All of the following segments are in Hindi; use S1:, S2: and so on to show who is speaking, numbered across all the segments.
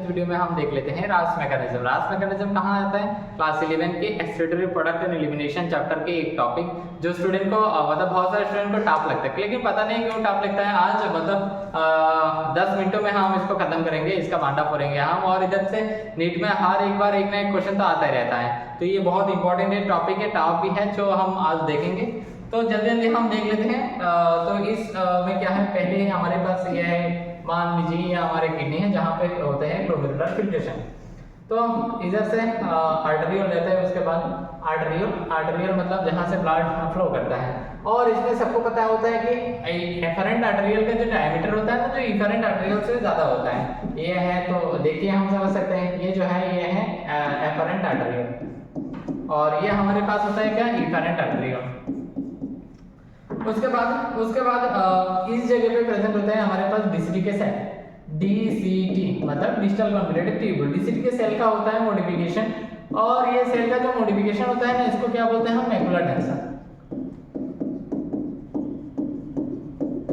S1: वीडियो में हम देख लेते हैं रास मैकेनिज्म। रास मैकेनिज्म कहाँ आता है? क्लास 11 के excretory product and elimination chapter के एक टॉपिक जो स्टूडेंट को मतलब बहुत सारे स्टूडेंट को टॉप लगता है, लेकिन पता नहीं क्यों टॉप लगता है। आज मतलब 10 मिनटों में हम इसको खत्म करेंगे, इसका बांटा फोड़ेंगे हम। और इधर से नीट में हर एक बार एक ना एक क्वेश्चन तो आता ही रहता है, तो ये बहुत इंपॉर्टेंट टॉपिक है, टॉप भी है जो हम आज देखेंगे। तो जल्दी जल्दी हम देख लेते हैं। तो इस में क्या है, पहले हमारे पास ये है, मान लीजिए हमारे किडनी है जहाँ पे होते हैं ग्लोमेरुलर फिल्ट्रेशन। तो इधर से आर्टेरियल रहता है, उसके बाद आर्टेरियल मतलब जहाँ से ब्लड फ्लो करता है। और इसमें सबको पता होता है कि एफरेंट आर्टेरियल का जो डायमीटर होता है ना, जो इफरेंट आर्टेरियल से ज़्यादा होता है। ये है, तो देखिए हम समझ सकते हैं, ये जो है ये है एफरेंट आर्टेरियल और ये हमारे पास होता है क्या, इफरेंट आर्टेरियल। उसके बाद इस जगह पे प्रेजेंट होता है हमारे पास डीसीटी के सेल, डीसीटी मतलब डिजिटल कॉन्वोल्यूटेड ट्यूब्यूल। डीसीटी के सेल का होता है मॉडिफिकेशन, और ये सेल का जो मॉडिफिकेशन होता है ना, इसको क्या बोलते हैं हम, मैकुलर डेंसा।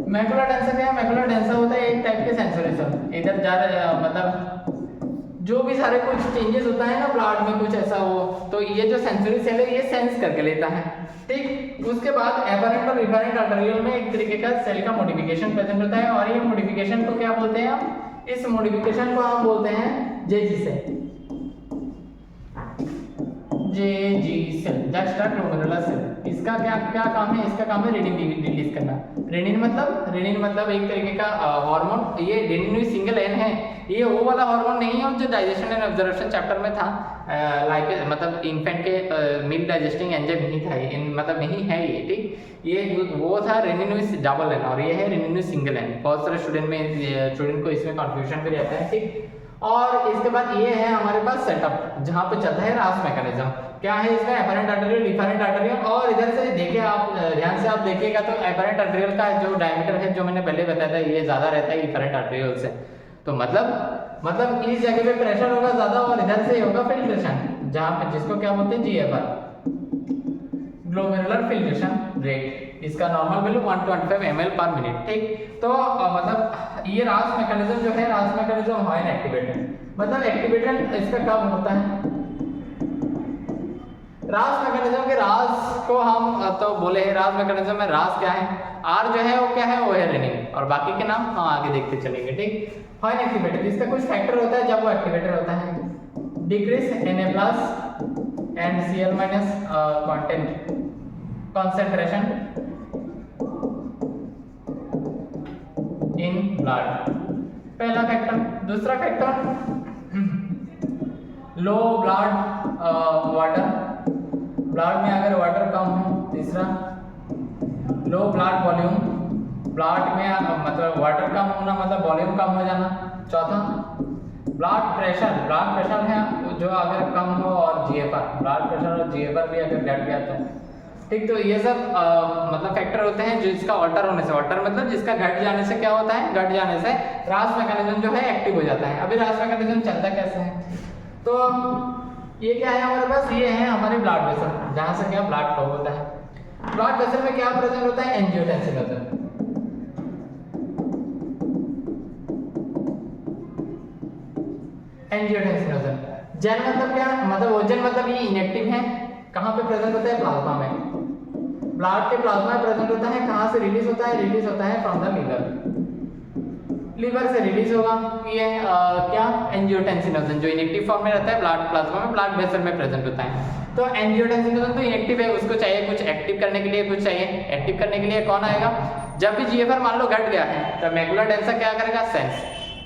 S1: मैकुलर डेंसा क्या है? मैकुलर डेंसा होता है एक टाइप के सेंसरी सेल। इधर जा मतलब जो भी सारे कुछ चेंजेस होता है ना ब्लड में, कुछ ऐसा हो, तो ये जो सेंसरी सेल है ये सेंस करके लेता है, ठीक। उसके बाद एफरेंट और इफरेंट आर्टेरियल में एक तरीके का सेल का मॉडिफिकेशन प्रेजेंट होता है, और ये मॉडिफिकेशन को क्या बोलते हैं हम, इस मॉडिफिकेशन को हम बोलते हैं JG cell, JG cell, juxta glomerular cell. इसका क्या काम है? इसका काम है रेनिन रिलीज करना। रेनिन मतलब एक तरीके का हार्मोन। ये रेनिन सिंगल एन है, ये वो वाला हार्मोन नहीं है जो डाइजेशन एंड ऑब्जर्वेशन चैप्टर में था। लाइक मतलब इन्फेंट के मिल्क डाइजेस्टिंग एंजाइम नहीं था, मतलब नहीं है ये, ठीक। ये वो था रेनिन डबल एन, और ये है रेनिन सिंगल एन। बहुत सारे स्टूडेंट को इसमें कंफ्यूजन भी रहता है, ठीक। और इसके बाद ये है हमारे पास सेटअप जहाँ पे चलता है रास मैकेनिज्म। क्या है इसमें? Afferent arteriole, efferent arteriole. और इधर से देखिए आप ध्यान से आप देखिएगा तो एफरेंट आर्टेरियल का जो डायमीटर है, जो मैंने पहले बताया था, ये ज्यादा रहता है इफरेंट आर्टेरियल से। तो मतलब इस जगह पे प्रेशर होगा ज्यादा, और इधर से होगा फिल्ट्रेशन, जहाँ पे जिसको क्या बोलते हैं, जीएफआर, ग्लोमेरुलर फिल्ट्रेशन रेट। इसका नॉर्मल वैल्यू 125 ml पर मिनट, ठीक। तो मतलब ये रास मैकेनिज्म जो है, रास मैकेनिज्म है एक्टिवेटेड। मतलब एक्टिवेटेड इसका कब होता है? रास मैकेनिज्म के रास को हम तो बोले हैं, रास मैकेनिज्म में रास क्या है, आर जो है वो क्या है, वो है रेनिन, और बाकी के नाम हम आगे देखते चलेंगे, ठीक। फाइन एक्टिवेटेड, इसका कुछ फैक्टर होता है जब वो एक्टिवेटेड होता है, decrease Na+ and Cl- concentration in blood, पहला फैक्टर। दूसरा factor low blood water, blood में अगर वाटर कम हो। तीसरा लो ब्लड वॉल्यूम, ब्लड में मतलब वाटर कम होना मतलब वॉल्यूम कम हो जाना। चौथा ब्लड प्रेशर है जो अगर कम हो, और जीएफआर, ब्लड प्रेशर और जीएफआर भी अगर घट गया तो, ठीक। तो ये सब मतलब फैक्टर होते हैं जिसका ऑल्टर होने से, ऑल्टर मतलब जिसका घट जाने से क्या होता है, घट जाने से रास मैकेनिज्म जो है एक्टिव हो जाता है। अभी रास मैकेनिज्म चलता कैसे है? तो ये क्या है हमारे पास, ये है हमारे ब्लड वेसल, जहाँ से क्या ब्लड फ्लो होता है। ब्लड वेसल में क्या प्रेजेंट होता है? एंजियोटेंसिन होता है। एंजियोटेंसिन जेल मतलब क्या, मतलब ओजन मतलब ये इनएक्टिव है। कहाँ पे प्रेजेंट होता है? प्लाज्मा में, ब्लड के प्लाज्मा में प्रेजेंट होता है। कहाँ से रिलीज होता है? रिलीज होता है फ्रॉम द लीवर से रिलीज होगा। ये क्या, एंजियोटेंसिनोजन, जो इनएक्टिव फॉर्म में रहता है ब्लड प्लाज्मा में, ब्लड वेसल में प्रेजेंट होता है। तो एंजियोटेंसिनोजन तो इनएक्टिव है, उसको चाहिए कुछ एक्टिव करने के लिए, कुछ चाहिए एक्टिव करने के लिए कौन आएगा? जब भी जीएफआर मान लो घट गया है, तो मैकुलर डेंसा क्या करेगा? सेंस।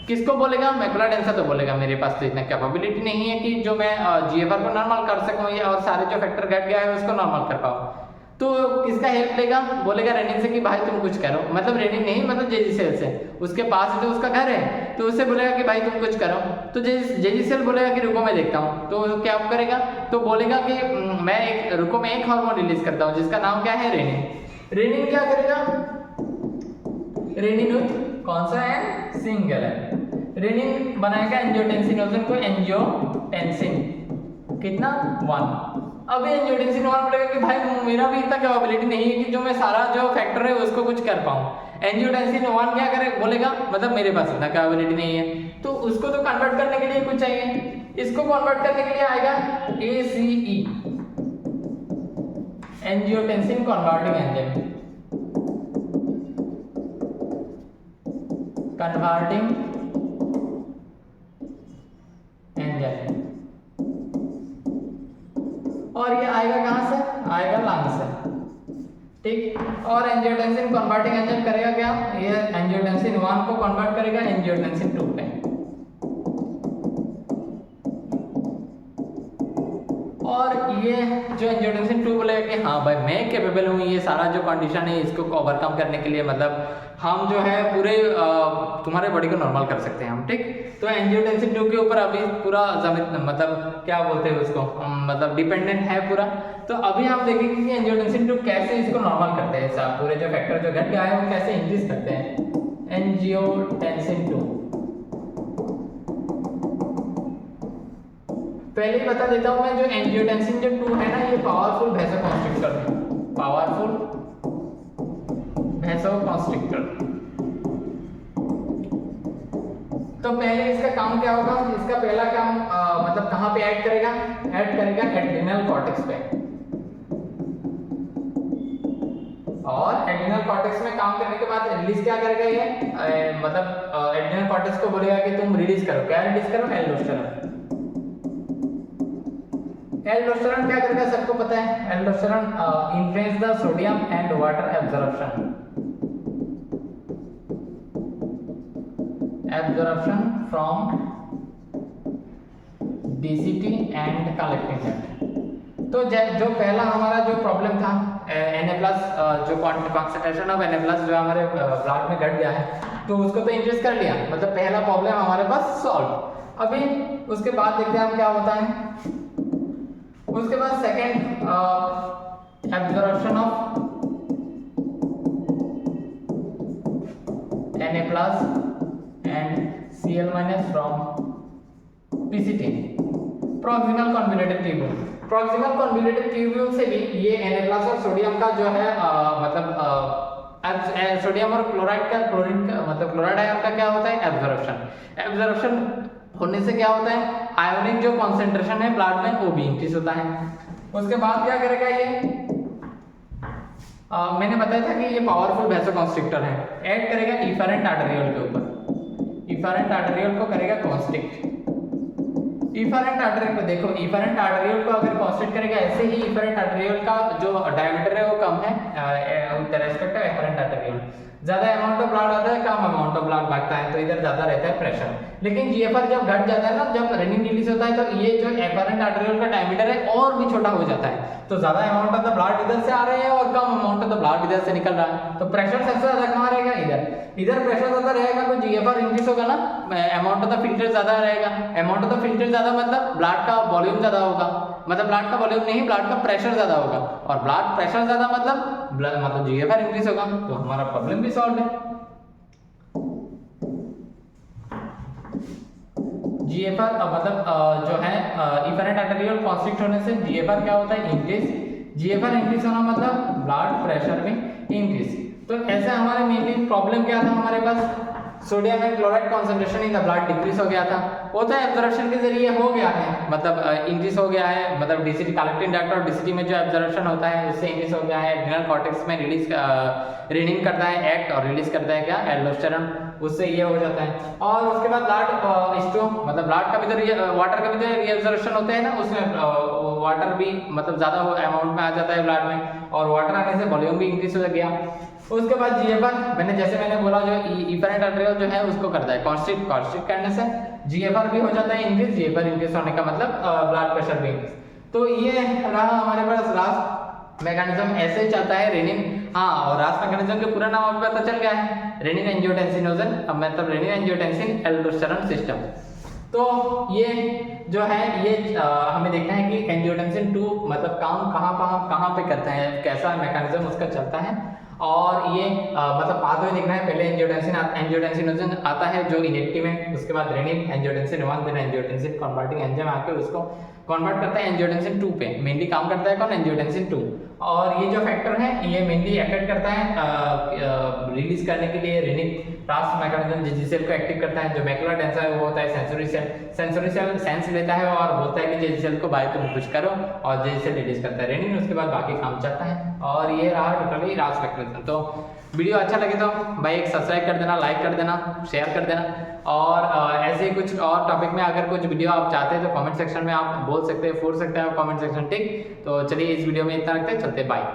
S1: किसको बोलेगा? मैकुलर डेंसा तो बोलेगा मेरे पास तो इतना कैपेबिलिटी नहीं है कि जो मैं जीएफआर को नॉर्मल कर सकूं, या और सारे जो फैक्टर घट गया है उसको नॉर्मल कर पाऊं। तो किसका हेल्प लेगा? बोलेगा रेनिन से कि भाई तुम कुछ करो, मतलब रेनिन नहीं, मतलब जेजी सेल से। उसके पास है तो उसका घर है, तो उससे बोलेगा कि भाई तुम कुछ करो। तो जेजी सेल बोलेगा कि रुको मैं देखता हूँ, तो क्या करेगा? तो बोलेगा कि मैं एक हार्मोन रिलीज करता हूँ जिसका नाम क्या है? रेनिन। रेनिन क्या करेगा? रेनिन कौन सा है? सिंगल है। रेनिन बनाएगा एंजियोटेंसिनोजन को, एंजियोटेंसिन कितना? 1। अभी एंजियोटेंसिन 1 बोलेगा कि भाई मेरा भी इतना कैपेबिलिटी नहीं है कि जो मैं सारा जो फैक्टर है उसको कुछ कर पाऊँ। एंजियोटेंसिन 1 क्या करे? बोलेगा मतलब मेरे पास इतना कैपेबिलिटी नहीं है, तो उसको तो कन्वर्ट करने के लिए कुछ चाहिए, इसको कन्वर्ट करने के लिए आएगा ACE, angiotensin converting enzyme, converting enzyme, और ये आएगा कहां से, आएगा लंग से, ठीक। और एंजियोटेंसिन कन्वर्टिंग एंजाइम करेगा क्या, ये एंजियोटेंसिन 1 को कन्वर्ट करेगा एंजियोटेंसिन 2 पे, और ये जो एंजियोटेंसिन 2 बोलेगा कि हाँ भाई मैं कैपेबल हूँ ये सारा जो कंडीशन है इसको ओवरकम करने के लिए, मतलब हम जो है पूरे तुम्हारे बॉडी को नॉर्मल कर सकते हैं हम, ठीक। तो एंजियोटेंसिन 2 के ऊपर अभी पूरा मतलब क्या बोलते हैं उसको, मतलब डिपेंडेंट है पूरा। तो अभी हम देखेंगे कि एंजियोटेंसिन 2 कैसे इसको नॉर्मल करते हैं, सब पूरे जो फैक्टर जो घट गया है वो कैसे इंक्रीज करते हैं। एंजियोटेंसिन 2 पहले ही बता देता हूं मैं, जो एंजियोटेंसिन जो 2 है ना ये पावरफुल वैसोकंस्ट्रिक्टर है, पावरफुल वैसोकंस्ट्रिक्टर। तो पहले इसका काम क्या होगा, इसका पहला काम मतलब कहां पे ऐड करेगा, ऐड करेगा एड्रिनल कॉर्टेक्स पे, और एड्रिनल कॉर्टेक्स में काम करने के बाद रिलीज क्या करेगा ये, मतलब एड्रिनल कॉर्टेक्स को बोलेगा कि तुम रिलीज करो, क्या रिलीज करो, एल्डोस्टेरॉन। एल्डोस्टेरॉन क्या करेगा सबको पता है, aldosterone influence the sodium and water absorption from DCT and collecting duct. तो जो पहला हमारा जो प्रॉब्लम था Na+ जो कॉन्सेंट्रेशन ऑफ Na+ जो हमारे ब्लड में घट गया है, तो उसको तो इंक्रीज कर लिया, मतलब पहला प्रॉब्लम हमारे पास सॉल्व। अभी उसके बाद देखते हैं हम क्या होता है। उसके बाद second absorption of Na+ and Cl- from PCT, proximal convoluted tubule. Proximal convoluted tubule से भी ये Na+ और सोडियम का जो है मतलब सोडियम और क्लोराइड का, क्लोरीन का मतलब क्लोराइड आयन का क्या होता है, एब्जॉर्प्शन होने से क्या होता है, आयोनिक जो कॉन्सेंट्रेशन है ब्लड में वो भी इंक्रीज होता है। उसके बाद क्या करेगा ये, मैंने बताया था कि ये पावरफुल वैसोकंस्ट्रिक्टर है, ऐड करेगा इफेरेंट आर्टेरियोल के ऊपर, इफेरेंट आर्टेरियोल को करेगा कॉन्स्ट्रिक्ट। इफेरेंट आर्टेरियोल को देखो, इफेरेंट आर्टेरियोल को अगर कॉन्स्ट्रिक्ट करेगा, ऐसे ही इफेरेंट आर्टेरियोल का जो डायमीटर है वो कम है with respect to efferent arteriole. ज्यादा अमाउंट ऑफ ब्लड आता है, कम अमाउंट ऑफ ब्लड लगता है, तो इधर ज्यादा रहता है प्रेशर। लेकिन जीएफआर जब घट जाता है ना, जब रेनिन रिलीज होता है, तो ये जो एफेरेंट आर्टेरियोल का डायमीटर है और भी छोटा हो जाता है, तो ज्यादा अमाउंट ऑफ द ब्लड इधर से आ रहे हैं और कम अमाउंट ऑफ द ब्लड इधर से निकल रहा है, तो प्रेशर सबसे ज्यादा कहां रहेगा, इधर प्रेशर ज्यादा रहेगा, तो जीएफआर इंक्रीज होगा ना, अमाउंट ऑफ द फिल्टर ज्यादा रहेगा। अमाउंट ऑफ द फिल्टर ज्यादा मतलब ब्लड का वॉल्यूम ज्यादा होगा, मतलब ब्लड का वॉल्यूम नहीं, ब्लड का प्रेशर ज्यादा होगा, और ब्लड प्रेशर ज्यादा मतलब जीएफआर इंक्रीज होगा, तो हमारा प्रॉब्लम भी सॉल्व है। जीएफआर मतलब जो है इफेरेंट आर्टेरियोल कॉन्स्ट्रिक्ट होने से जीएफआर क्या होता है, इंक्रीज। जीएफआर इंक्रीज होना मतलब ब्लड प्रेशर में इंक्रीज। तो ऐसे हमारे मेनली प्रॉब्लम क्या था हमारे पास, sodium and chloride concentration in the blood decrease हो गया था, वो तो एब्जॉर्प्शन के जरिए हो गया है, मतलब इंक्रीज हो गया है, मतलब डीसीटी कलेक्टिंग डक्ट और डीसीटी में जो एब्जॉर्प्शन होता है उससे इंक्रीज हो गया है। एड्रिनल कॉर्टेक्स में रिलीज रेनिन करता है एक्ट और रिलीज करता है क्या, एल्डोस्टेरॉन, उससे ये हो जाता है। और उसके बाद ब्लड स्टो मतलब ब्लड का भी तो वाटर का भी तो रीअब्जॉर्प्शन होते हैं ना, उसमें वाटर भी मतलब ज्यादा अमाउंट में आ जाता है ब्लड में, और वाटर आने से वॉल्यूम भी इंक्रीज हो गया। उसके बाद जीएफआर मैंने बोला जो इफेरेंट आर्टेरियोल जो है उसको करता है कॉन्स्ट्रिक्ट करने से जीएफआर भी हो जाता है इंक्रीज। जीएफआर इंक्रीज होने का मतलब ब्लड प्रेशर भी इंक्रीज। तो ये रहा हमारे पास रास मैकेनिज्म, ऐसे ही चलता है रेनिन। हाँ, और रास मैकेनिज्म के पूरा नाम आपको पता चल गया है, रेनिन एंजियोटेंसिनोजन, मतलब रेनिन एंजियोटेंसिन एल्डोस्टेरॉन सिस्टम। तो ये जो है ये हमें देखना है कि एंजियोटेंसिन 2 मतलब काम कहाँ पे करता है, कैसा मैकेनिज्म उसका चलता है, और ये मतलब पाथवे देखना है। पहले एंजियोटेंसिनोजन आता है जो इनएक्टिव है, उसके बाद renin angiotensin 1 then angiotensin converting enzyme आके उसको कन्वर्ट करता है एंजियोटेंसिन 2 पे। मेनली काम करता है कौन, एंजियोटेंसिन 2। और ये जो फैक्टर है ये मेनली अफेक्ट करता है रिलीज करने के लिए रेनिन रास मैकेनिज्म जिस सेल को एक्टिव करता है, जो मैकुलर डेंसा है वो होता है sensory cell. Sensory cell sense लेता है और बोलता है कि जे सेल को भाई तुम कुछ करो, और जे सेल रिलीज करता है रेनिन, उसके बाद बाकी काम चलता है। और ये रहा टोटली रास मैकेनिज्म। तो वीडियो अच्छा लगे तो भाई एक सब्सक्राइब कर देना, लाइक कर देना, शेयर कर देना, और ऐसे ही कुछ और टॉपिक में अगर कुछ वीडियो आप चाहते हैं तो कमेंट सेक्शन में आप बोल सकते हैं, पूछ सकते हैं कमेंट सेक्शन, ठीक। तो चलिए इस वीडियो में इतना रखते हैं, चलते बाय।